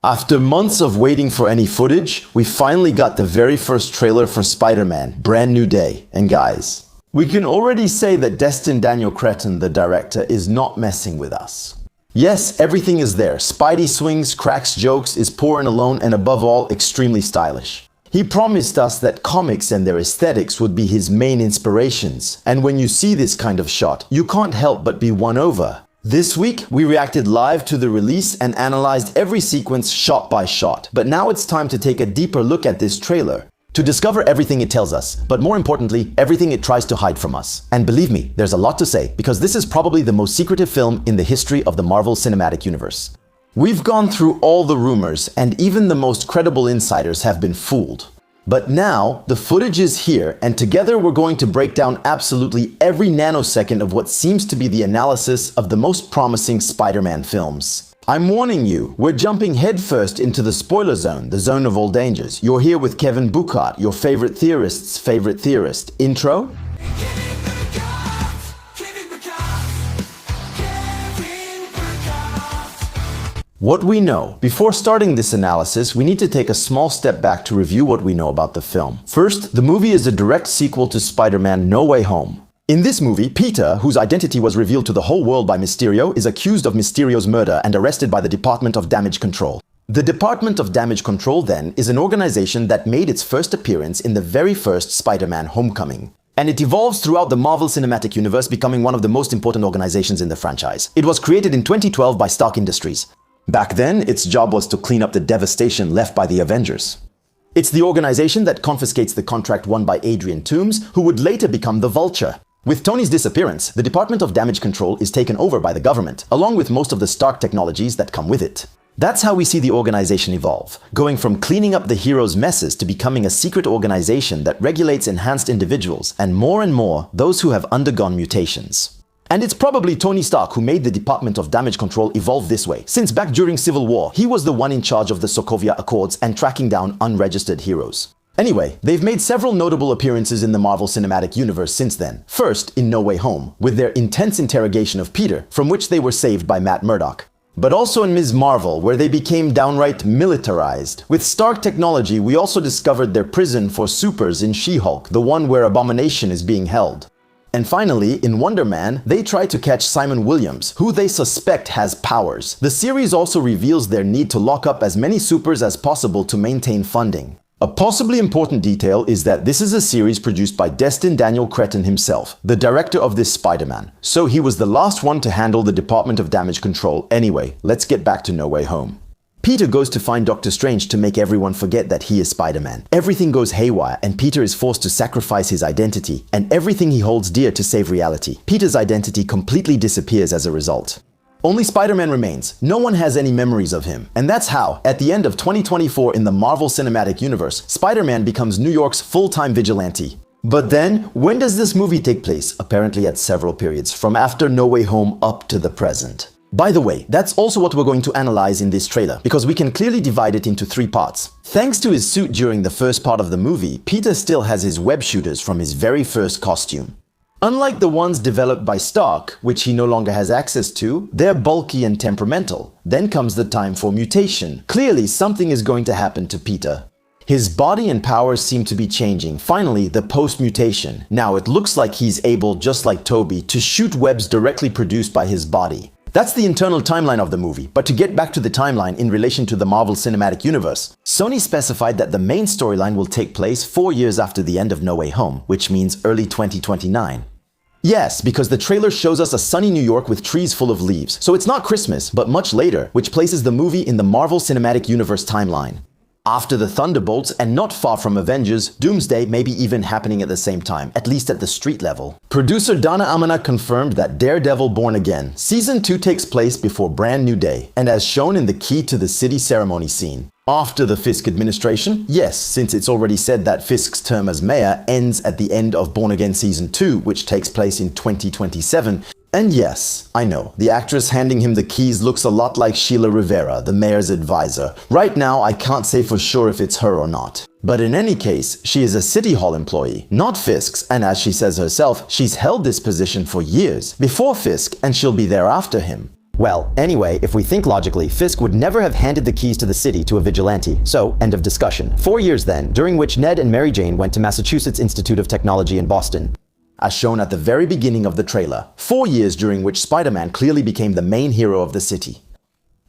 After months of waiting for any footage, we finally got the very first trailer for Spider-Man, Brand New Day. And guys, we can already say that Destin Daniel Cretton, the director, is not messing with us. Yes, everything is there. Spidey swings, cracks jokes, is poor and alone, and above all, extremely stylish. He promised us that comics and their aesthetics would be his main inspirations. And when you see this kind of shot, you can't help but be won over. This week, we reacted live to the release and analyzed every sequence shot by shot. But now it's time to take a deeper look at this trailer, to discover everything it tells us, but more importantly, everything it tries to hide from us. And believe me, there's a lot to say, because this is probably the most secretive film in the history of the Marvel Cinematic Universe. We've gone through all the rumors, and even the most credible insiders have been fooled. But now, the footage is here, and together we're going to break down absolutely every nanosecond of what seems to be the analysis of the most promising Spider-Man films. I'm warning you, we're jumping headfirst into the spoiler zone, the zone of all dangers. You're here with Kevin Buchart, your favorite theorist's favorite theorist. Intro? What we know. Before starting this analysis, we need to take a small step back to review what we know about the film. First, the movie is a direct sequel to Spider-Man No Way Home. In this movie, Peter, whose identity was revealed to the whole world by Mysterio, is accused of Mysterio's murder and arrested by the Department of Damage Control. The Department of Damage Control, then, is an organization that made its first appearance in the very first Spider-Man Homecoming. And it evolves throughout the Marvel Cinematic Universe, becoming one of the most important organizations in the franchise. It was created in 2012 by Stark Industries. Back then, its job was to clean up the devastation left by the Avengers. It's the organization that confiscates the contract won by Adrian Toomes, who would later become the Vulture. With Tony's disappearance, the Department of Damage Control is taken over by the government, along with most of the Stark technologies that come with it. That's how we see the organization evolve, going from cleaning up the heroes' messes to becoming a secret organization that regulates enhanced individuals, and more, those who have undergone mutations. And it's probably Tony Stark who made the Department of Damage Control evolve this way, since back during Civil War, he was the one in charge of the Sokovia Accords and tracking down unregistered heroes. Anyway, they've made several notable appearances in the Marvel Cinematic Universe since then. First, in No Way Home, with their intense interrogation of Peter, from which they were saved by Matt Murdock. But also in Ms. Marvel, where they became downright militarized. With Stark technology, we also discovered their prison for supers in She-Hulk, the one where Abomination is being held. And finally, in Wonder Man, they try to catch Simon Williams, who they suspect has powers. The series also reveals their need to lock up as many supers as possible to maintain funding. A possibly important detail is that this is a series produced by Destin Daniel Cretton himself, the director of this Spider-Man. So he was the last one to handle the Department of Damage Control. Anyway, let's get back to No Way Home. Peter goes to find Doctor Strange to make everyone forget that he is Spider-Man. Everything goes haywire, and Peter is forced to sacrifice his identity and everything he holds dear to save reality. Peter's identity completely disappears as a result. Only Spider-Man remains. No one has any memories of him. And that's how, at the end of 2024 in the Marvel Cinematic Universe, Spider-Man becomes New York's full-time vigilante. But then, when does this movie take place? Apparently at several periods, from after No Way Home up to the present. By the way, that's also what we're going to analyze in this trailer, because we can clearly divide it into three parts. Thanks to his suit during the first part of the movie, Peter still has his web shooters from his very first costume. Unlike the ones developed by Stark, which he no longer has access to, they're bulky and temperamental. Then comes the time for mutation. Clearly, something is going to happen to Peter. His body and powers seem to be changing. Finally, the post-mutation. Now it looks like he's able, just like Toby, to shoot webs directly produced by his body. That's the internal timeline of the movie, but to get back to the timeline in relation to the Marvel Cinematic Universe, Sony specified that the main storyline will take place 4 years after the end of No Way Home, which means early 2029. Yes, because the trailer shows us a sunny New York with trees full of leaves, so it's not Christmas, but much later, which places the movie in the Marvel Cinematic Universe timeline. After the Thunderbolts, and not far from Avengers, Doomsday may be even happening at the same time, at least at the street level. Producer Dana Amana confirmed that Daredevil Born Again Season 2 takes place before Brand New Day, and as shown in the Key to the City ceremony scene. After the Fisk administration? Yes, since it's already said that Fisk's term as mayor ends at the end of Born Again Season 2, which takes place in 2027. And yes, I know, the actress handing him the keys looks a lot like Sheila Rivera, the mayor's advisor. Right now, I can't say for sure if it's her or not. But in any case, she is a City Hall employee, not Fisk's, and as she says herself, she's held this position for years, before Fisk, and she'll be there after him. Well, anyway, if we think logically, Fisk would never have handed the keys to the city to a vigilante. So, end of discussion. 4 years then, during which Ned and Mary Jane went to Massachusetts Institute of Technology in Boston. As shown at the very beginning of the trailer, 4 years during which Spider-Man clearly became the main hero of the city.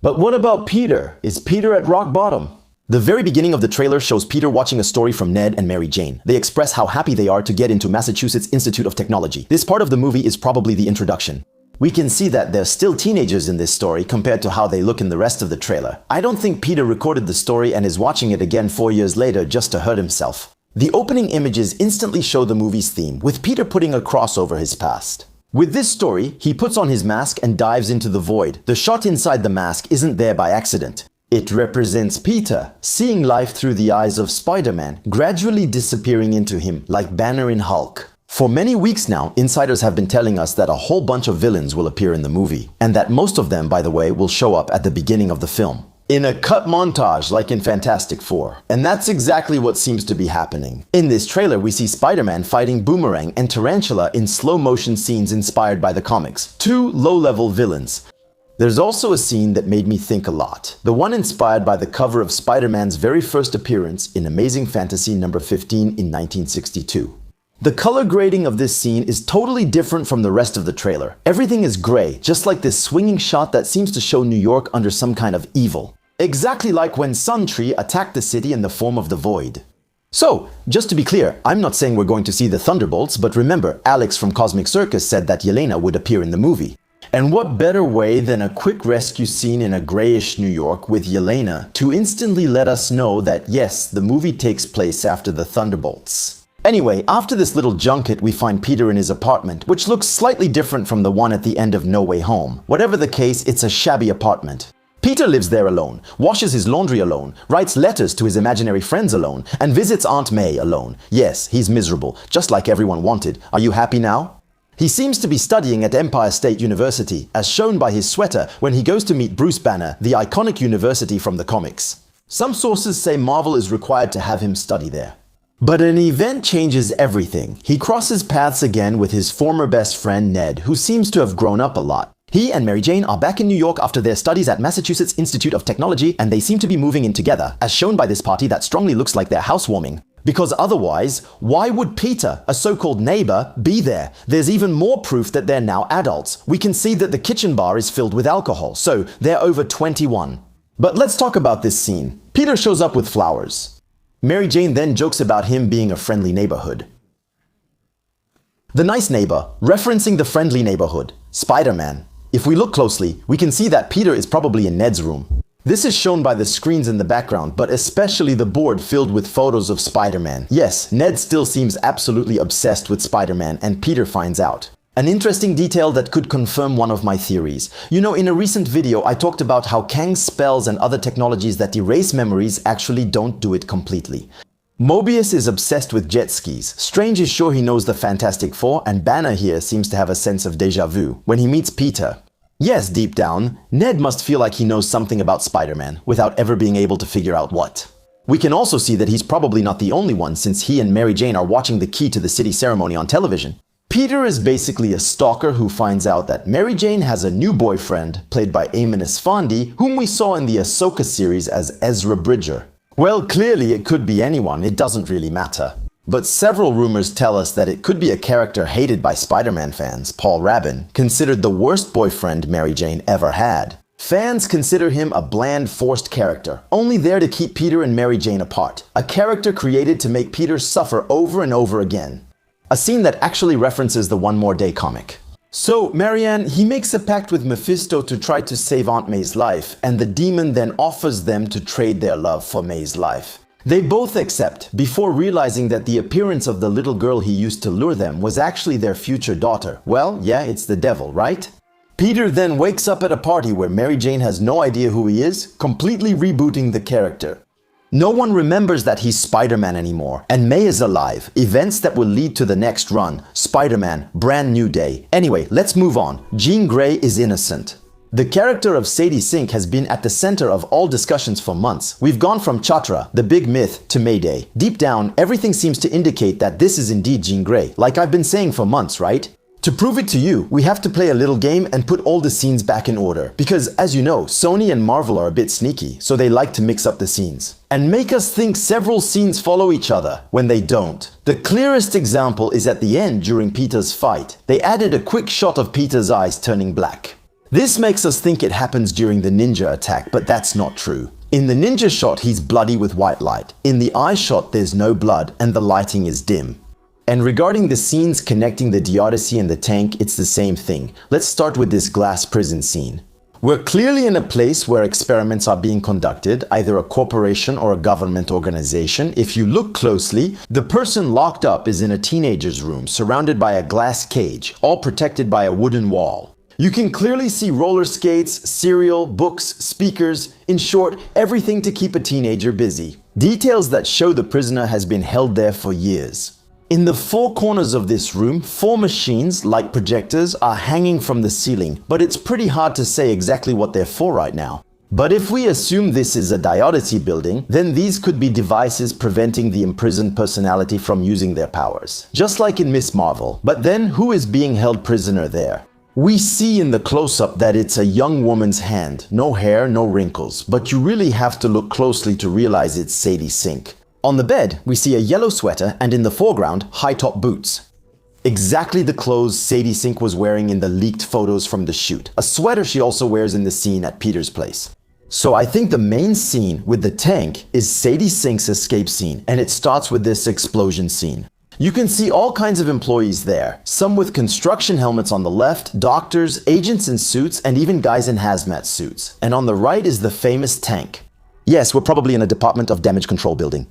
But what about Peter? Is Peter at rock bottom? The very beginning of the trailer shows Peter watching a story from Ned and Mary Jane. They express how happy they are to get into Massachusetts Institute of Technology. This part of the movie is probably the introduction. We can see that they're still teenagers in this story compared to how they look in the rest of the trailer. I don't think Peter recorded the story and is watching it again 4 years later just to hurt himself. The opening images instantly show the movie's theme, with Peter putting a cross over his past. With this story, he puts on his mask and dives into the void. The shot inside the mask isn't there by accident. It represents Peter, seeing life through the eyes of Spider-Man, gradually disappearing into him like Banner in Hulk. For many weeks now, insiders have been telling us that a whole bunch of villains will appear in the movie, and that most of them, by the way, will show up at the beginning of the film, in a cut montage like in Fantastic Four. And that's exactly what seems to be happening. In this trailer, we see Spider-Man fighting Boomerang and Tarantula in slow-motion scenes inspired by the comics, 2 low-level villains. There's also a scene that made me think a lot, the one inspired by the cover of Spider-Man's very first appearance in Amazing Fantasy number 15 in 1962. The color grading of this scene is totally different from the rest of the trailer. Everything is gray, just like this swinging shot that seems to show New York under some kind of evil. Exactly like when Suntree attacked the city in the form of the Void. So, just to be clear, I'm not saying we're going to see the Thunderbolts, but remember, Alex from Cosmic Circus said that Yelena would appear in the movie. And what better way than a quick rescue scene in a grayish New York with Yelena to instantly let us know that yes, the movie takes place after the Thunderbolts. Anyway, after this little junket, we find Peter in his apartment, which looks slightly different from the one at the end of No Way Home. Whatever the case, it's a shabby apartment. Peter lives there alone, washes his laundry alone, writes letters to his imaginary friends alone, and visits Aunt May alone. Yes, he's miserable, just like everyone wanted. Are you happy now? He seems to be studying at Empire State University, as shown by his sweater when he goes to meet Bruce Banner, the iconic university from the comics. Some sources say Marvel is required to have him study there. But an event changes everything. He crosses paths again with his former best friend Ned, who seems to have grown up a lot. He and Mary Jane are back in New York after their studies at Massachusetts Institute of Technology, and they seem to be moving in together, as shown by this party that strongly looks like they're housewarming. Because otherwise, why would Peter, a so-called neighbor, be there? There's even more proof that they're now adults. We can see that the kitchen bar is filled with alcohol, so they're over 21. But let's talk about this scene. Peter shows up with flowers. Mary Jane then jokes about him being a friendly neighborhood. The nice neighbor, referencing the friendly neighborhood, Spider-Man. If we look closely, we can see that Peter is probably in Ned's room. This is shown by the screens in the background, but especially the board filled with photos of Spider-Man. Yes, Ned still seems absolutely obsessed with Spider-Man, and Peter finds out. An interesting detail that could confirm one of my theories. You know, in a recent video, I talked about how Kang's spells and other technologies that erase memories actually don't do it completely. Mobius is obsessed with jet skis. Strange is sure he knows the Fantastic Four, and Banner here seems to have a sense of déjà vu when he meets Peter. Yes, deep down, Ned must feel like he knows something about Spider-Man, without ever being able to figure out what. We can also see that he's probably not the only one, since he and Mary Jane are watching the key to the city ceremony on television. Peter is basically a stalker who finds out that Mary Jane has a new boyfriend, played by Eamon Esfandi, whom we saw in the Ahsoka series as Ezra Bridger. Well, clearly it could be anyone, it doesn't really matter. But several rumors tell us that it could be a character hated by Spider-Man fans, Paul Rabin, considered the worst boyfriend Mary Jane ever had. Fans consider him a bland, forced character, only there to keep Peter and Mary Jane apart. A character created to make Peter suffer over and over again. A scene that actually references the One More Day comic. So, Marianne, he makes a pact with Mephisto to try to save Aunt May's life, and the demon then offers them to trade their love for May's life. They both accept, before realizing that the appearance of the little girl he used to lure them was actually their future daughter. Well, yeah, it's the devil, right? Peter then wakes up at a party where Mary Jane has no idea who he is, completely rebooting the character. No one remembers that he's Spider-Man anymore, and May is alive, events that will lead to the next run, Spider-Man, Brand New Day. Anyway, let's move on. Jean Grey is innocent. The character of Sadie Sink has been at the center of all discussions for months. We've gone from Chatra, the big myth, to Mayday. Deep down, everything seems to indicate that this is indeed Jean Grey, like I've been saying for months, right? To prove it to you, we have to play a little game and put all the scenes back in order. Because, as you know, Sony and Marvel are a bit sneaky, so they like to mix up the scenes. And make us think several scenes follow each other, when they don't. The clearest example is at the end during Peter's fight. They added a quick shot of Peter's eyes turning black. This makes us think it happens during the ninja attack, but that's not true. In the ninja shot, he's bloody with white light. In the eye shot, there's no blood, and the lighting is dim. And regarding the scenes connecting the Deodyssey and the tank, it's the same thing. Let's start with this glass prison scene. We're clearly in a place where experiments are being conducted, either a corporation or a government organization. If you look closely, the person locked up is in a teenager's room, surrounded by a glass cage, all protected by a wooden wall. You can clearly see roller skates, cereal, books, speakers, in short, everything to keep a teenager busy. Details that show the prisoner has been held there for years. In the four corners of this room, 4 machines, like projectors, are hanging from the ceiling, but it's pretty hard to say exactly what they're for right now. But if we assume this is a Deodyssey building, then these could be devices preventing the imprisoned personality from using their powers. Just like in Miss Marvel. But then, who is being held prisoner there? We see in the close-up that it's a young woman's hand. No hair, no wrinkles, but you really have to look closely to realize it's Sadie Sink. On the bed, we see a yellow sweater and in the foreground, high-top boots. Exactly the clothes Sadie Sink was wearing in the leaked photos from the shoot. A sweater she also wears in the scene at Peter's place. So I think the main scene with the tank is Sadie Sink's escape scene, and it starts with this explosion scene. You can see all kinds of employees there, some with construction helmets on the left, doctors, agents in suits, and even guys in hazmat suits. And on the right is the famous tank. Yes, we're probably in a Department of Damage Control building.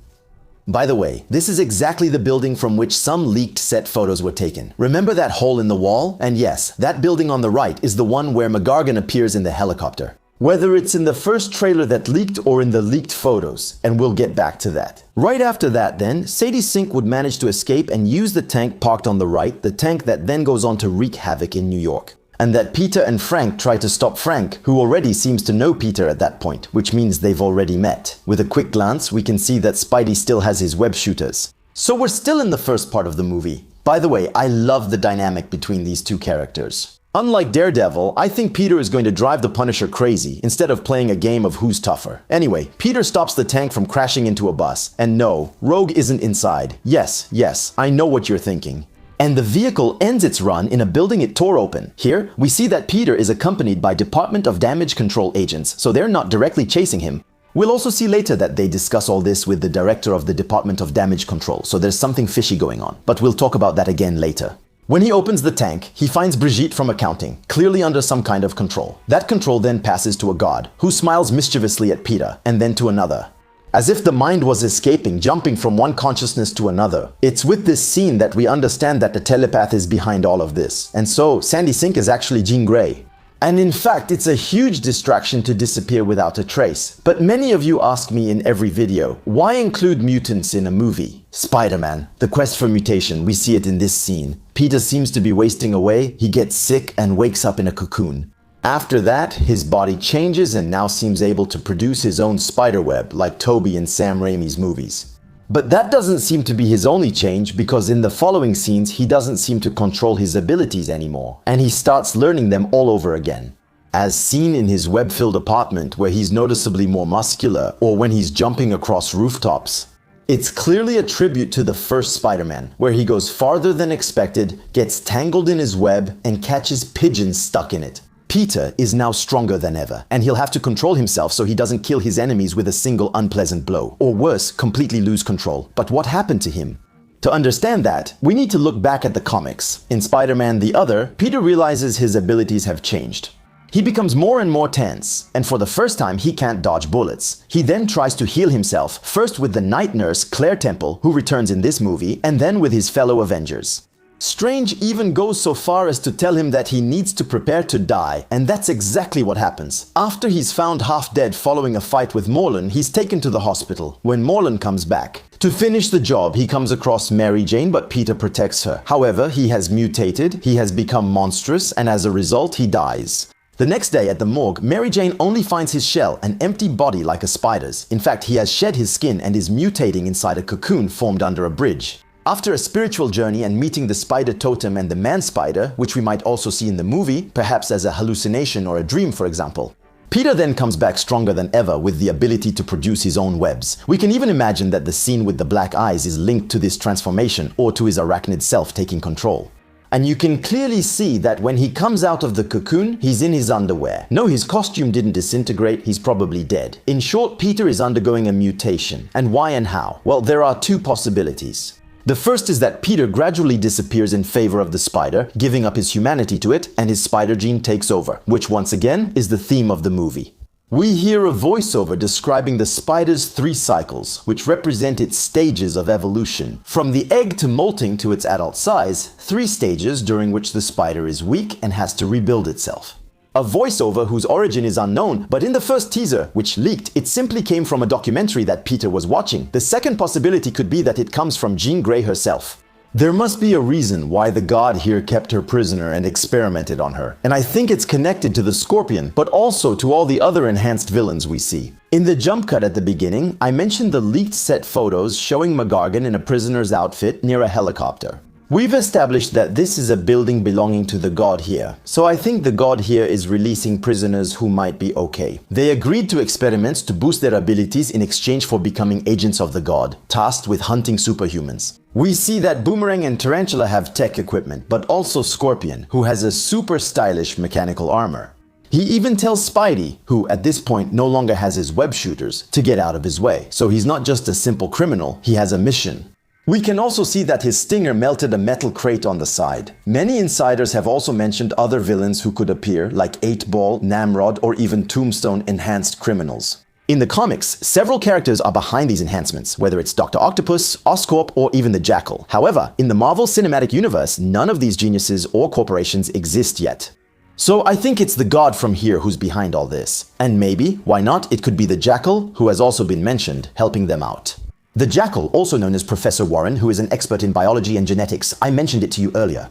By the way, this is exactly the building from which some leaked set photos were taken. Remember that hole in the wall? And yes, that building on the right is the one where McGargan appears in the helicopter. Whether it's in the first trailer that leaked or in the leaked photos, and we'll get back to that. Right after that then, Sadie Sink would manage to escape and use the tank parked on the right, the tank that then goes on to wreak havoc in New York. And that Peter and Frank try to stop Frank, who already seems to know Peter at that point, which means they've already met. With a quick glance, we can see that Spidey still has his web shooters. So we're still in the first part of the movie. By the way, I love the dynamic between these two characters. Unlike Daredevil, I think Peter is going to drive the Punisher crazy instead of playing a game of who's tougher. Anyway, Peter stops the tank from crashing into a bus. And no, Rogue isn't inside. Yes, I know what you're thinking. And the vehicle ends its run in a building it tore open. Here, we see that Peter is accompanied by Department of Damage Control agents, so they're not directly chasing him. We'll also see later that they discuss all this with the director of the Department of Damage Control, so there's something fishy going on. But we'll talk about that again later. When he opens the tank, he finds Brigitte from accounting, clearly under some kind of control. That control then passes to a guard, who smiles mischievously at Peter, and then to another. As if the mind was escaping, jumping from one consciousness to another. It's with this scene that we understand that the telepath is behind all of this. And so, Sandy Sink is actually Jean Grey. And in fact, it's a huge distraction to disappear without a trace. But many of you ask me in every video, why include mutants in a movie? Spider-Man, the quest for mutation, we see it in this scene. Peter seems to be wasting away, he gets sick and wakes up in a cocoon. After that, his body changes and now seems able to produce his own spiderweb, like Tobey in Sam Raimi's movies. But that doesn't seem to be his only change, because in the following scenes he doesn't seem to control his abilities anymore, and he starts learning them all over again. As seen in his web-filled apartment, where he's noticeably more muscular, or when he's jumping across rooftops. It's clearly a tribute to the first Spider-Man, where he goes farther than expected, gets tangled in his web, and catches pigeons stuck in it. Peter is now stronger than ever, and he'll have to control himself so he doesn't kill his enemies with a single unpleasant blow, or worse, completely lose control. But what happened to him? To understand that, we need to look back at the comics. In Spider-Man the Other, Peter realizes his abilities have changed. He becomes more and more tense, and for the first time he can't dodge bullets. He then tries to heal himself, first with the night nurse Claire Temple, who returns in this movie, and then with his fellow Avengers. Strange even goes so far as to tell him that he needs to prepare to die, and that's exactly what happens. After he's found half dead following a fight with Morlun, he's taken to the hospital. When Morlun comes back, to finish the job, he comes across Mary Jane, but Peter protects her. However, he has mutated, he has become monstrous, and as a result, he dies. The next day at the morgue, Mary Jane only finds his shell, an empty body like a spider's. In fact, he has shed his skin and is mutating inside a cocoon formed under a bridge. After a spiritual journey and meeting the spider totem and the man spider, which we might also see in the movie, perhaps as a hallucination or a dream for example, Peter then comes back stronger than ever with the ability to produce his own webs. We can even imagine that the scene with the black eyes is linked to this transformation or to his arachnid self taking control. And you can clearly see that when he comes out of the cocoon, he's in his underwear. No, his costume didn't disintegrate, he's probably dead. In short, Peter is undergoing a mutation. And why and how? Well, there are two possibilities. The first is that Peter gradually disappears in favor of the spider, giving up his humanity to it, and his spider gene takes over, which once again is the theme of the movie. We hear a voiceover describing the spider's 3 cycles, which represent its stages of evolution. From the egg to molting to its adult size, 3 stages during which the spider is weak and has to rebuild itself. A voiceover whose origin is unknown, but in the first teaser, which leaked, it simply came from a documentary that Peter was watching. The second possibility could be that it comes from Jean Grey herself. There must be a reason why the god here kept her prisoner and experimented on her, and I think it's connected to the Scorpion, but also to all the other enhanced villains we see. In the jump cut at the beginning, I mentioned the leaked set photos showing McGargan in a prisoner's outfit near a helicopter. We've established that this is a building belonging to the god here, so I think the god here is releasing prisoners who might be okay. They agreed to experiments to boost their abilities in exchange for becoming agents of the god, tasked with hunting superhumans. We see that Boomerang and Tarantula have tech equipment, but also Scorpion, who has a super stylish mechanical armor. He even tells Spidey, who at this point no longer has his web shooters, to get out of his way. So he's not just a simple criminal, he has a mission. We can also see that his stinger melted a metal crate on the side. Many insiders have also mentioned other villains who could appear, like 8-Ball, Namrod, or even Tombstone enhanced criminals. In the comics, several characters are behind these enhancements, whether it's Dr. Octopus, Oscorp, or even the Jackal. However, in the Marvel Cinematic Universe, none of these geniuses or corporations exist yet. So I think it's the god from here who's behind all this. And maybe, why not, it could be the Jackal, who has also been mentioned, helping them out. The Jackal, also known as Professor Warren, who is an expert in biology and genetics, I mentioned it to you earlier.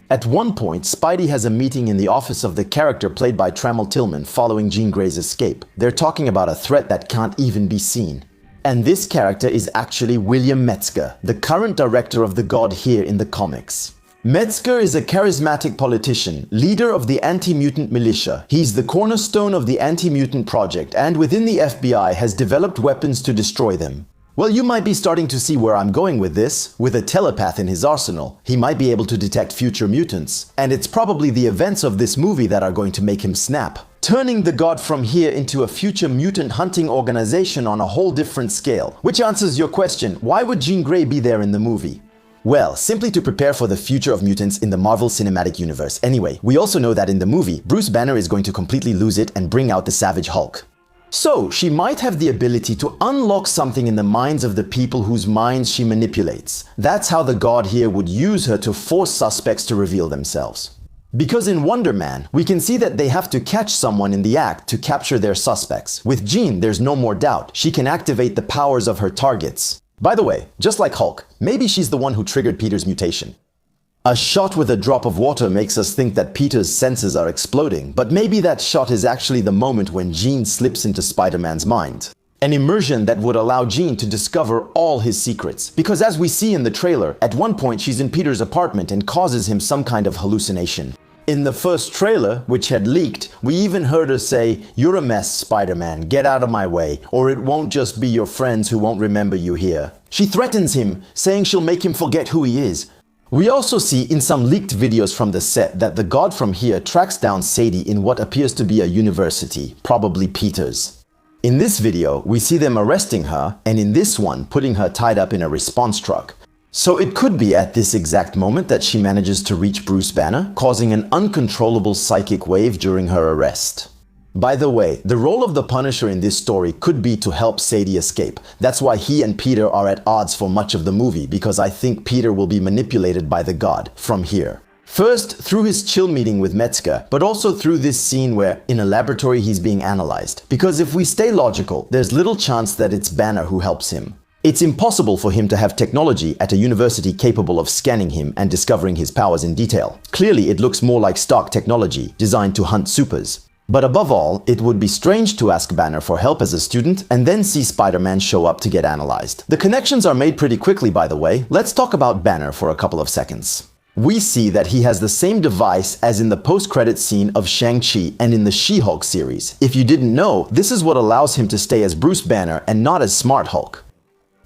At one point, Spidey has a meeting in the office of the character played by Trammell Tillman following Jean Grey's escape. They're talking about a threat that can't even be seen. And this character is actually William Metzger, the current director of the god here in the comics. Metzger is a charismatic politician, leader of the anti-mutant militia. He's the cornerstone of the anti-mutant project and within the FBI has developed weapons to destroy them. Well, you might be starting to see where I'm going with this. With a telepath in his arsenal, he might be able to detect future mutants. And it's probably the events of this movie that are going to make him snap, turning the god from here into a future mutant hunting organization on a whole different scale. Which answers your question, why would Jean Grey be there in the movie? Well, simply to prepare for the future of mutants in the Marvel Cinematic Universe. Anyway, we also know that in the movie, Bruce Banner is going to completely lose it and bring out the Savage Hulk. So, she might have the ability to unlock something in the minds of the people whose minds she manipulates. That's how the god here would use her to force suspects to reveal themselves. Because in Wonder Man, we can see that they have to catch someone in the act to capture their suspects. With Jean, there's no more doubt. She can activate the powers of her targets. By the way, just like Hulk, maybe she's the one who triggered Peter's mutation. A shot with a drop of water makes us think that Peter's senses are exploding, but maybe that shot is actually the moment when Jean slips into Spider-Man's mind. An immersion that would allow Jean to discover all his secrets. Because as we see in the trailer, at one point she's in Peter's apartment and causes him some kind of hallucination. In the first trailer, which had leaked, we even heard her say, "You're a mess, Spider-Man, get out of my way, or it won't just be your friends who won't remember you here." She threatens him, saying she'll make him forget who he is. We also see in some leaked videos from the set that the god from here tracks down Sadie in what appears to be a university, probably Peter's. In this video, we see them arresting her, and in this one, putting her tied up in a response truck. So it could be at this exact moment that she manages to reach Bruce Banner, causing an uncontrollable psychic wave during her arrest. By the way, the role of the Punisher in this story could be to help Sadie escape. That's why he and Peter are at odds for much of the movie, because I think Peter will be manipulated by the god from here. First, through his chill meeting with Metzger, but also through this scene where, in a laboratory, he's being analyzed. Because if we stay logical, there's little chance that it's Banner who helps him. It's impossible for him to have technology at a university capable of scanning him and discovering his powers in detail. Clearly, it looks more like Stark technology, designed to hunt supers. But above all, it would be strange to ask Banner for help as a student and then see Spider-Man show up to get analyzed. The connections are made pretty quickly, by the way. Let's talk about Banner for a couple of seconds. We see that he has the same device as in the post-credit scene of Shang-Chi and in the She-Hulk series. If you didn't know, this is what allows him to stay as Bruce Banner and not as Smart Hulk.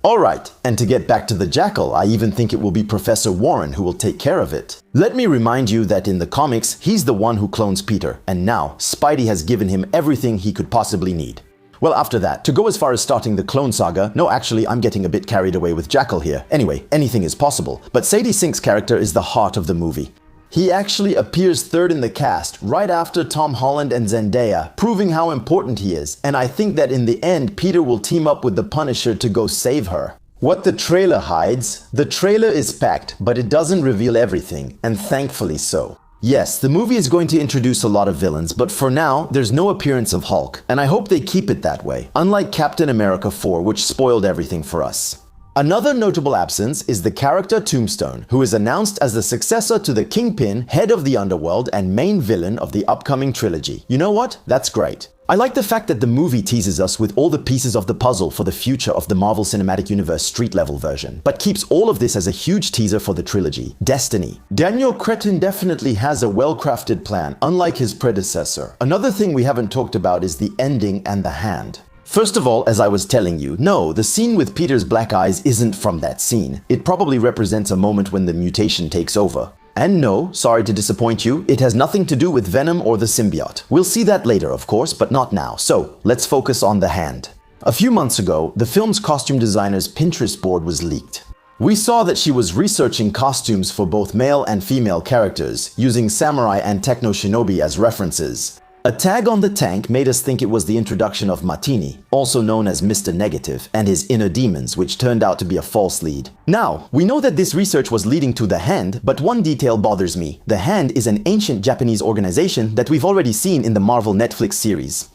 Alright, and to get back to the Jackal, I even think it will be Professor Warren who will take care of it. Let me remind you that in the comics, he's the one who clones Peter, and now Spidey has given him everything he could possibly need. Well, after that, to go as far as starting the Clone Saga, no, actually, I'm getting a bit carried away with Jackal here. Anyway, anything is possible, but Sadie Sink's character is the heart of the movie. He actually appears third in the cast, right after Tom Holland and Zendaya, proving how important he is, and I think that in the end, Peter will team up with the Punisher to go save her. What the trailer hides? The trailer is packed, but it doesn't reveal everything, and thankfully so. Yes, the movie is going to introduce a lot of villains, but for now, there's no appearance of Hulk, and I hope they keep it that way, unlike Captain America 4, which spoiled everything for us. Another notable absence is the character Tombstone, who is announced as the successor to the Kingpin, head of the underworld and main villain of the upcoming trilogy. You know what? That's great. I like the fact that the movie teases us with all the pieces of the puzzle for the future of the Marvel Cinematic Universe street-level version, but keeps all of this as a huge teaser for the trilogy, Destiny. Daniel Cretton definitely has a well-crafted plan, unlike his predecessor. Another thing we haven't talked about is the ending and the hand. First of all, as I was telling you, no, the scene with Peter's black eyes isn't from that scene. It probably represents a moment when the mutation takes over. And no, sorry to disappoint you, it has nothing to do with Venom or the symbiote. We'll see that later, of course, but not now. So, let's focus on the hand. A few months ago, the film's costume designer's Pinterest board was leaked. We saw that she was researching costumes for both male and female characters, using samurai and techno shinobi as references. A tag on the tank made us think it was the introduction of Martini, also known as Mr. Negative, and his inner demons, which turned out to be a false lead. Now, we know that this research was leading to the Hand, but one detail bothers me. The Hand is an ancient Japanese organization that we've already seen in the Marvel Netflix series.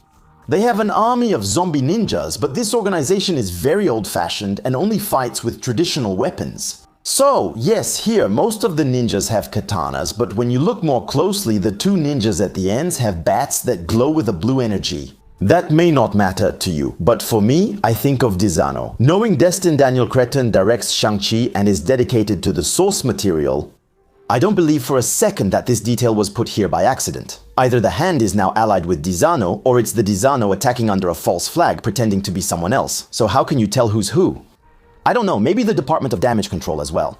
They have an army of zombie ninjas, but this organization is very old-fashioned and only fights with traditional weapons. So, yes, here, most of the ninjas have katanas, but when you look more closely, the two ninjas at the ends have bats that glow with a blue energy. That may not matter to you, but for me, I think of Dizano. Knowing Destin Daniel Cretton directs Shang-Chi and is dedicated to the source material, I don't believe for a second that this detail was put here by accident. Either the Hand is now allied with Dizano, or it's the Dizano attacking under a false flag pretending to be someone else. So how can you tell who's who? I don't know, maybe the Department of Damage Control as well.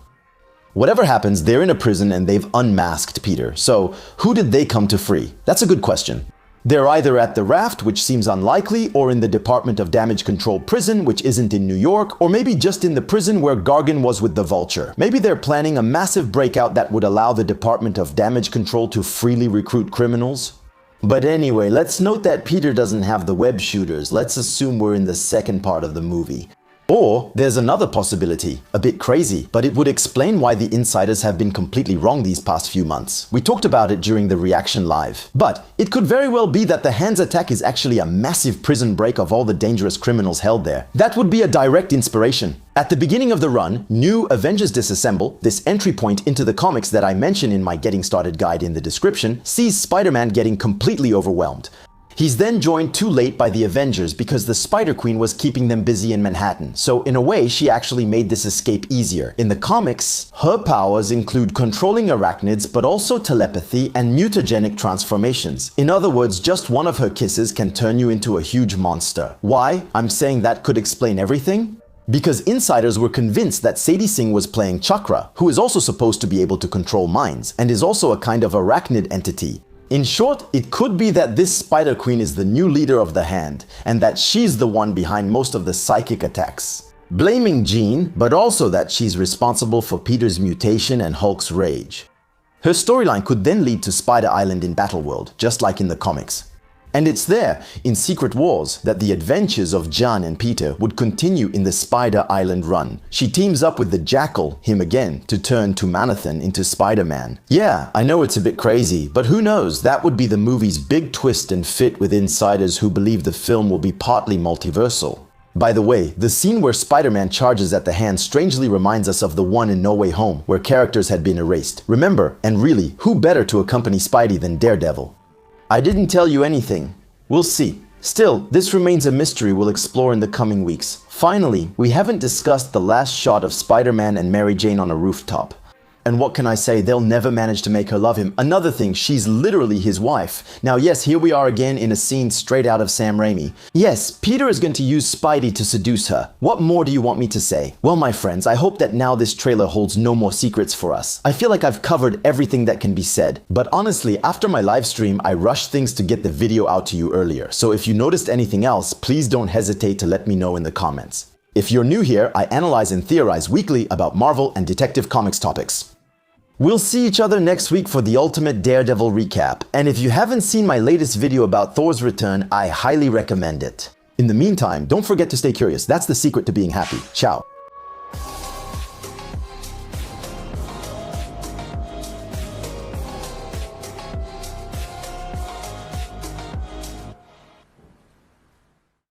Whatever happens, they're in a prison and they've unmasked Peter. So, who did they come to free? That's a good question. They're either at the Raft, which seems unlikely, or in the Department of Damage Control prison, which isn't in New York, or maybe just in the prison where Gargan was with the Vulture. Maybe they're planning a massive breakout that would allow the Department of Damage Control to freely recruit criminals. But anyway, let's note that Peter doesn't have the web shooters. Let's assume we're in the second part of the movie. Or there's another possibility, a bit crazy, but it would explain why the insiders have been completely wrong these past few months. We talked about it during the reaction live. But it could very well be that the Hand's attack is actually a massive prison break of all the dangerous criminals held there. That would be a direct inspiration. At the beginning of the run, New Avengers Disassemble, this entry point into the comics that I mentioned in my Getting Started guide in the description, sees Spider-Man getting completely overwhelmed. He's then joined too late by the Avengers because the Spider-Queen was keeping them busy in Manhattan, so in a way she actually made this escape easier. In the comics, her powers include controlling arachnids but also telepathy and mutagenic transformations. In other words, just one of her kisses can turn you into a huge monster. Why? I'm saying that could explain everything? Because insiders were convinced that Sadie Singh was playing Chakra, who is also supposed to be able to control minds, and is also a kind of arachnid entity. In short, it could be that this Spider-Queen is the new leader of the Hand, and that she's the one behind most of the psychic attacks. Blaming Jean, but also that she's responsible for Peter's mutation and Hulk's rage. Her storyline could then lead to Spider Island in Battleworld, just like in the comics. And it's there, in Secret Wars, that the adventures of John and Peter would continue in the Spider Island run. She teams up with the Jackal, him again, to turn Manhattan into Spider-Man. Yeah, I know it's a bit crazy, but who knows, that would be the movie's big twist and fit with insiders who believe the film will be partly multiversal. By the way, the scene where Spider-Man charges at the Hand strangely reminds us of the one in No Way Home, where characters had been erased. Remember, and really, who better to accompany Spidey than Daredevil? I didn't tell you anything. We'll see. Still, this remains a mystery we'll explore in the coming weeks. Finally, we haven't discussed the last shot of Spider-Man and Mary Jane on a rooftop. And what can I say, they'll never manage to make her love him. Another thing, she's literally his wife. Now yes, here we are again in a scene straight out of Sam Raimi. Yes, Peter is going to use Spidey to seduce her. What more do you want me to say? Well, my friends, I hope that now this trailer holds no more secrets for us. I feel like I've covered everything that can be said. But honestly, after my live stream, I rushed things to get the video out to you earlier. So if you noticed anything else, please don't hesitate to let me know in the comments. If you're new here, I analyze and theorize weekly about Marvel and Detective Comics topics. We'll see each other next week for the ultimate Daredevil recap, and if you haven't seen my latest video about Thor's return, I highly recommend it. In the meantime, don't forget to stay curious. That's the secret to being happy. Ciao.